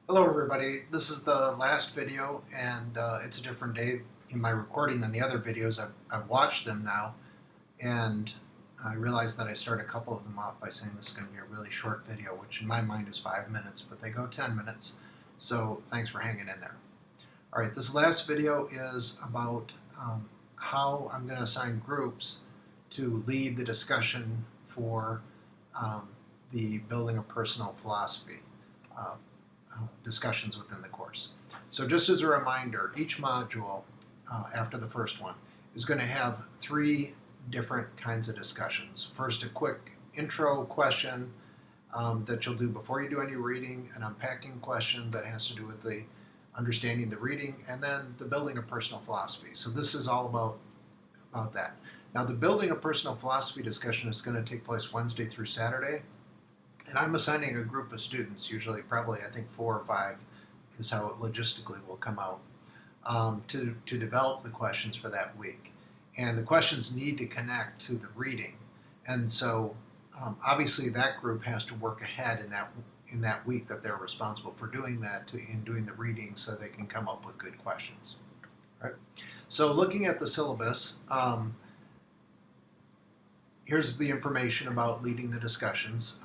Hello everybody, this is the last video and it's a different day in my recording than the other videos. I've watched them now and I realized that I started a couple of them off by saying this is going to be a really short video, which in my mind is 5 minutes, but they go 10 minutes, so thanks for hanging in there. Alright, this last video is about how I'm going to assign groups to lead the discussion for the building of personal philosophy. Discussions within the course. So just as a reminder, each module after the first one is going to have 3 different kinds of discussions. First, a quick intro question that you'll do before you do any reading, an unpacking question that has to do with the understanding the reading, and then the building of personal philosophy. So this is all about that. Now the building of personal philosophy discussion is going to take place Wednesday through Saturday. And I'm assigning a group of students, usually probably I think 4 or 5 is how it logistically will come out, to develop the questions for that week. And the questions need to connect to the reading. And so obviously that group has to work ahead in that week that they're responsible for doing that, in doing the reading, so they can come up with good questions. Right? So looking at the syllabus, here's the information about leading the discussions.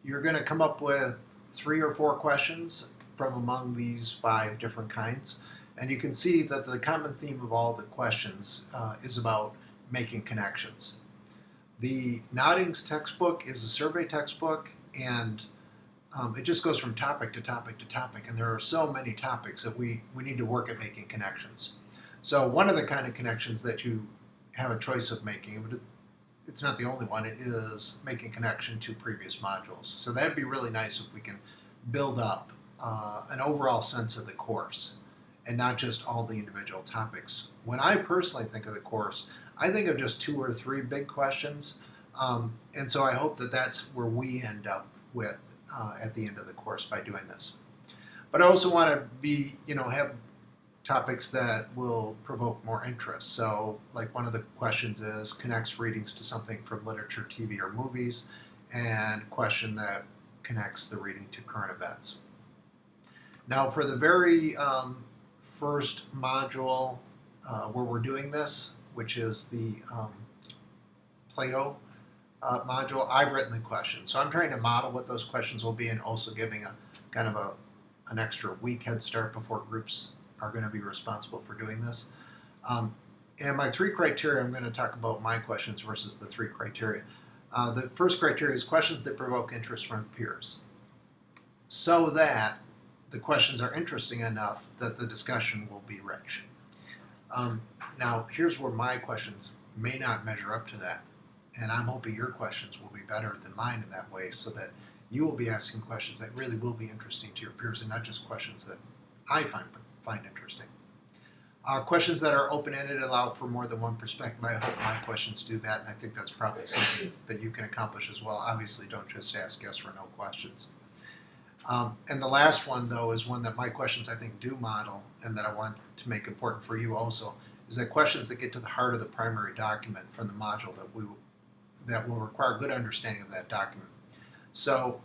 You're going to come up with 3 or 4 questions from among these 5 different kinds. And you can see that the common theme of all the questions is about making connections. The Noddings textbook is a survey textbook, and it just goes from topic to topic to topic. And there are so many topics that we need to work at making connections. So one of the kind of connections that you have a choice of making, but it's not the only one, it is making connection to previous modules. So that'd be really nice if we can build up an overall sense of the course and not just all the individual topics. When I personally think of the course, I think of just 2 or 3 big questions, and so I hope that that's where we end up with at the end of the course by doing this. But I also want to have topics that will provoke more interest. So like one of the questions is connects readings to something from literature, TV, or movies, and a question that connects the reading to current events. Now for the very first module where we're doing this, which is the Plato module, I've written the questions. So I'm trying to model what those questions will be and also giving a kind of an extra week head start before groups are going to be responsible for doing this. And my 3 criteria, I'm going to talk about my questions versus the 3 criteria. The first criteria is questions that provoke interest from peers, so that the questions are interesting enough that the discussion will be rich. Now, here's where my questions may not measure up to that, and I'm hoping your questions will be better than mine in that way, so that you will be asking questions that really will be interesting to your peers and not just questions that I find interesting. Questions that are open-ended allow for more than one perspective. I hope my questions do that, and I think that's probably something that you can accomplish as well. Obviously, don't just ask yes or no questions. And the last one, though, is one that my questions, I think, do model, and that I want to make important for you also, is that questions that get to the heart of the primary document from the module that will require good understanding of that document. So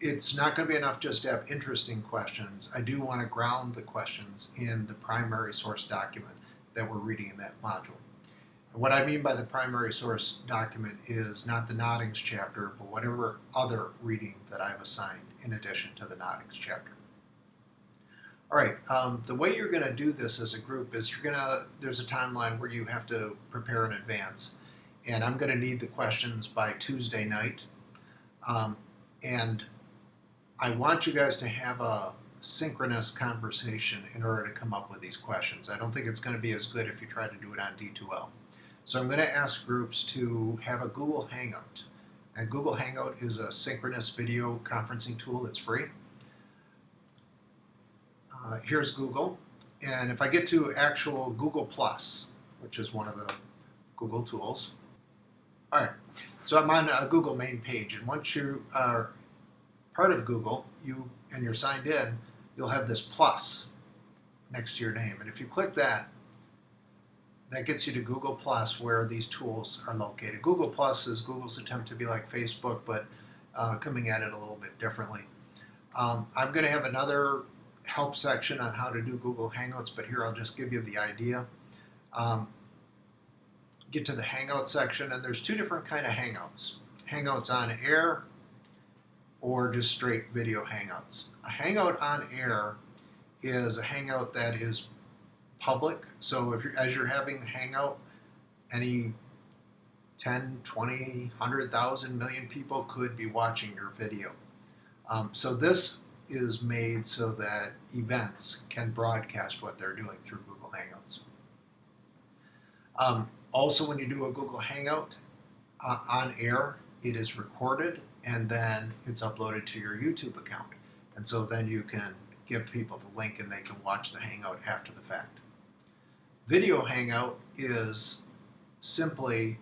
it's not going to be enough just to have interesting questions. I do want to ground the questions in the primary source document that we're reading in that module. And what I mean by the primary source document is not the Noddings chapter, but whatever other reading that I've assigned in addition to the Noddings chapter. All right, the way you're going to do this as a group is there's a timeline where you have to prepare in advance. And I'm going to need the questions by Tuesday night. And I want you guys to have a synchronous conversation in order to come up with these questions. I don't think it's going to be as good if you try to do it on D2L. So I'm going to ask groups to have a Google Hangout. And Google Hangout is a synchronous video conferencing tool that's free. Here's Google. And if I get to actual Google+, which is one of the Google tools. All right, so I'm on a Google main page. And once you are part of Google, and you're signed in, you'll have this plus next to your name. And if you click that, that gets you to Google Plus, where these tools are located. Google Plus is Google's attempt to be like Facebook, but coming at it a little bit differently. I'm going to have another help section on how to do Google Hangouts, but here I'll just give you the idea. Um, get to the Hangout section, and there's two different kind of Hangouts. Hangouts on air or just straight video Hangouts. A Hangout on air is a Hangout that is public. So if you're, as you're having the Hangout, any 10, 20, 100,000 million people could be watching your video. So this is made so that events can broadcast what they're doing through Google Hangouts. Also, when you do a Google Hangout on air, it is recorded and then it's uploaded to your YouTube account. And so then you can give people the link and they can watch the Hangout after the fact. Video Hangout is simply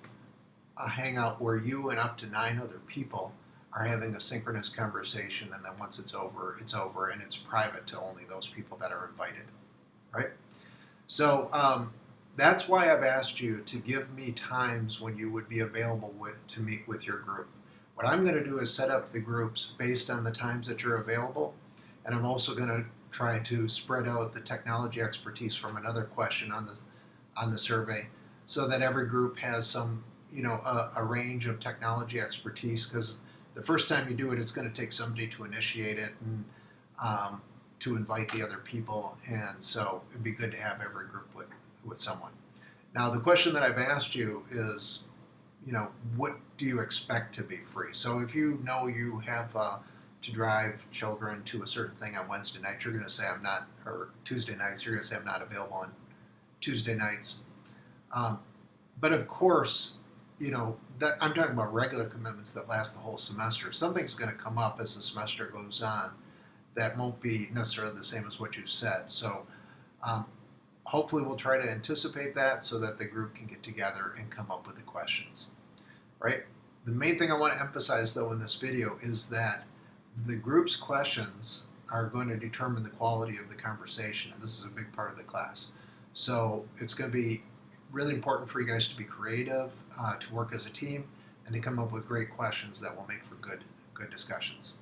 a Hangout where you and up to 9 other people are having a synchronous conversation, and then once it's over, and it's private to only those people that are invited, right? So that's why I've asked you to give me times when you would be available to meet with your group. What I'm going to do is set up the groups based on the times that you're available, and I'm also going to try to spread out the technology expertise from another question on the survey, so that every group has some, a range of technology expertise, because the first time you do it, it's going to take somebody to initiate it and to invite the other people, and so it'd be good to have every group with someone. Now, the question that I've asked you is, what do you expect to be free? So if you know you have to drive children to a certain thing on Wednesday night, you're going to say I'm not, or Tuesday nights, you're going to say I'm not available on Tuesday nights. But of course, that I'm talking about regular commitments that last the whole semester. Something's going to come up as the semester goes on that won't be necessarily the same as what you said. So hopefully we'll try to anticipate that so that the group can get together and come up with the questions, right? The main thing I want to emphasize, though, in this video is that the group's questions are going to determine the quality of the conversation, and this is a big part of the class. So it's going to be really important for you guys to be creative, to work as a team, and to come up with great questions that will make for good discussions.